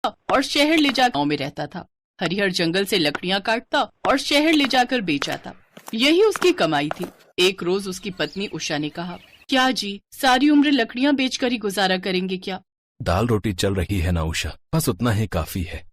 और शहर ले जा गाँव में रहता था। हरिहर जंगल से लकड़ियाँ काटता और शहर ले जाकर बेच आता। यही उसकी कमाई थी। एक रोज उसकी पत्नी उषा ने कहा, क्या जी, सारी उम्र लकड़ियाँ बेचकर ही गुजारा करेंगे क्या? दाल रोटी चल रही है ना उषा, बस उतना ही काफी है।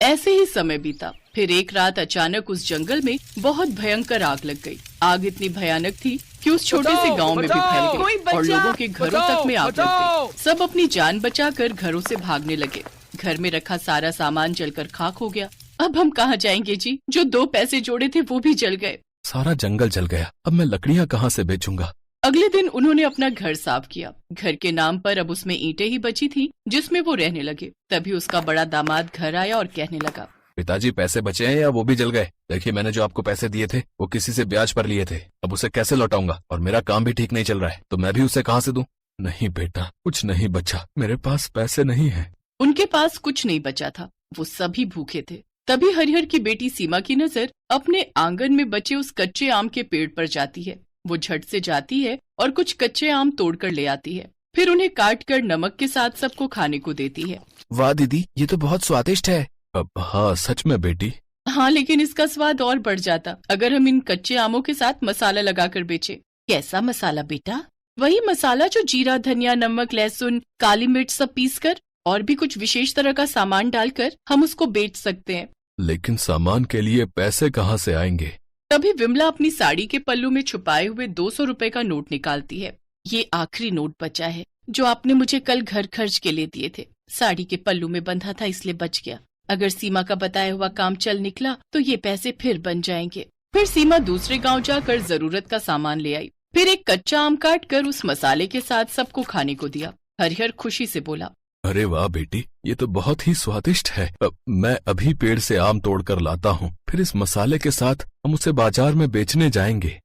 ऐसे ही समय बीता। फिर एक रात अचानक उस जंगल में बहुत भयंकर आग लग गई। आग इतनी भयानक थी कि उस छोटे से गांव में भी फैल गई और लोगों के घरों तक में आग लग गई। सब अपनी जान बचाकर घरों से भागने लगे। घर में रखा सारा सामान जलकर खाक हो गया। अब हम कहाँ जाएंगे जी? जो 2 पैसे जोड़े थे वो भी जल गए। सारा जंगल जल गया, अब मैं लकड़ियाँ कहाँ से बेचूंगा? अगले दिन उन्होंने अपना घर साफ किया। घर के नाम पर अब उसमें ईंटें ही बची थी जिसमें वो रहने लगे। तभी उसका बड़ा दामाद घर आया और कहने लगा, पिताजी पैसे बचे हैं या वो भी जल गए? देखिए, मैंने जो आपको पैसे दिए थे वो किसी से ब्याज पर लिए थे, अब उसे कैसे लौटाऊंगा? और मेरा काम भी ठीक नहीं चल रहा है, तो मैं भी उसे कहाँ से दूं? नहीं बेटा, कुछ नहीं बचा, मेरे पास पैसे नहीं है। उनके पास कुछ नहीं बचा था, वो सभी भूखे थे। तभी हरिहर की बेटी सीमा की नजर अपने आंगन में बचे उस कच्चे आम के पेड़ पर जाती है। वो झट से जाती है और कुछ कच्चे आम तोड़कर ले आती है। फिर उन्हें काट कर नमक के साथ सबको खाने को देती है। वाह दीदी, ये तो बहुत स्वादिष्ट है। अब हाँ, सच में बेटी। हाँ, लेकिन इसका स्वाद और बढ़ जाता अगर हम इन कच्चे आमों के साथ मसाला लगाकर बेचे। कैसा मसाला बेटा? वही मसाला जो जीरा, धनिया, नमक, लहसुन, काली मिर्च सब पीसकर और भी कुछ विशेष तरह का सामान डालकर हम उसको बेच सकते हैं। लेकिन सामान के लिए पैसे कहाँ से आएंगे? तभी विमला अपनी साड़ी के पल्लू में छुपाए हुए 200 रुपए का नोट निकालती है। ये आखिरी नोट बचा है जो आपने मुझे कल घर खर्च के लिए दिए थे। साड़ी के पल्लू में बंधा था इसलिए बच गया। अगर सीमा का बताया हुआ काम चल निकला तो ये पैसे फिर बन जाएंगे। फिर सीमा दूसरे गांव जाकर जरूरत का सामान ले आई। फिर एक कच्चा आम काट कर उस मसाले के साथ सबको खाने को दिया। हरिहर खुशी से बोला, अरे वाह बेटी, ये तो बहुत ही स्वादिष्ट है। मैं अभी पेड़ से आम तोड़कर लाता हूँ, फिर इस मसाले के साथ हम उसे बाजार में बेचने जाएंगे।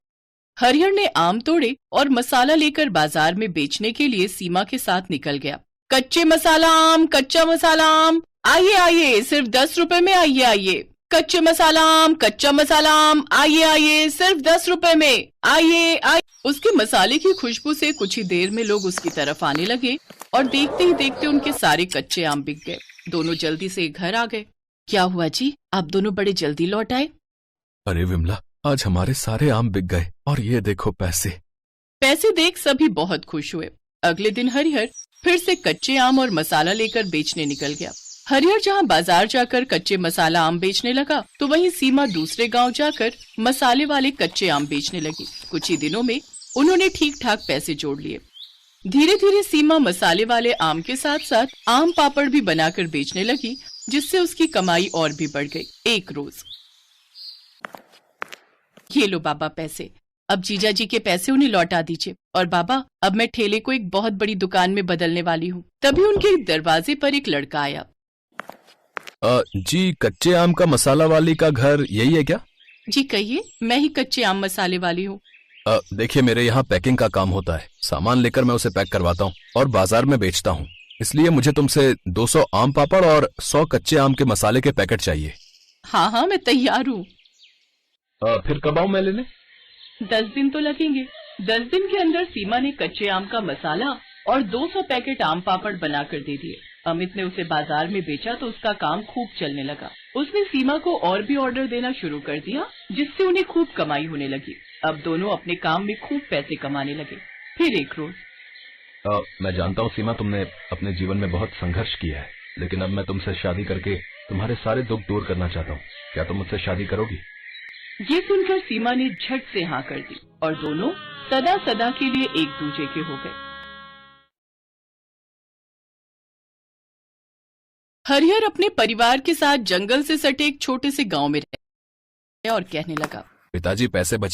हरिहर ने आम तोड़े और मसाला लेकर बाजार में बेचने के लिए सीमा के साथ निकल गया। कच्चे मसाला आम, कच्चा मसाला आम, आइए आइए, सिर्फ 10 रुपए में, आइए आइए। कच्चे मसाला आम, कच्चा मसाला आम, आइए आइए, सिर्फ 10 रुपए में, आइए आइए। उसके मसाले की खुशबू से कुछ ही देर में लोग उसकी तरफ आने लगे और देखते ही देखते उनके सारे कच्चे आम बिक गए। दोनों जल्दी से घर आ गए। क्या हुआ जी, आप दोनों बड़े जल्दी लौट आए? अरे विमला, आज हमारे सारे आम बिक गए और ये देखो पैसे। पैसे देख सभी बहुत खुश हुए। अगले दिन हरिहर फिर से कच्चे आम और मसाला लेकर बेचने निकल गया। हरिहर जहाँ बाजार जाकर कच्चे मसाला आम बेचने लगा तो वहीं सीमा दूसरे गांव जाकर मसाले वाले कच्चे आम बेचने लगी। कुछ ही दिनों में उन्होंने ठीक ठाक पैसे जोड़ लिए। धीरे धीरे सीमा मसाले वाले आम के साथ साथ आम पापड़ भी बनाकर बेचने लगी, जिससे उसकी कमाई और भी बढ़ गई। एक रोज, ये लो बाबा पैसे, अब जीजा जी के पैसे उन्हें लौटा दीजिए। और बाबा, अब मैं ठेले को एक बहुत बड़ी दुकान में बदलने वाली हूँ। तभी उनके दरवाजे पर एक लड़का आया। जी, कच्चे आम का मसाला वाली का घर यही है क्या? जी कहिए, मैं ही कच्चे आम मसाले वाली हूँ। देखिए, मेरे यहाँ पैकिंग का काम होता है। सामान लेकर मैं उसे पैक करवाता हूँ और बाजार में बेचता हूँ। इसलिए मुझे तुमसे 200 आम पापड़ और 100 कच्चे आम के मसाले के पैकेट चाहिए। हाँ हाँ, मैं तैयार हूँ। फिर कब आऊँ मैं लेने? 10 दिन तो लगेंगे। 10 दिन के अंदर सीमा ने कच्चे आम का मसाला और 200 पैकेट आम पापड़ बनाकर दे दिए। अमित ने उसे बाजार में बेचा तो उसका काम खूब चलने लगा। उसने सीमा को और भी ऑर्डर देना शुरू कर दिया, जिससे उन्हें खूब कमाई होने लगी। अब दोनों अपने काम में खूब पैसे कमाने लगे। फिर एक रोज, मैं जानता हूँ सीमा, तुमने अपने जीवन में बहुत संघर्ष किया है, लेकिन अब मैं तुमसे शादी करके तुम्हारे सारे दुख दूर करना चाहता हूँ। क्या तुम मुझसे शादी करोगी? ये सुनकर सीमा ने झट से हाँ कर दी और दोनों सदा सदा के लिए एक दूसरे के हो गए। हरिहर अपने परिवार के साथ जंगल से सटे एक छोटे से गांव में रहे और कहने लगा, पिताजी पैसे बचे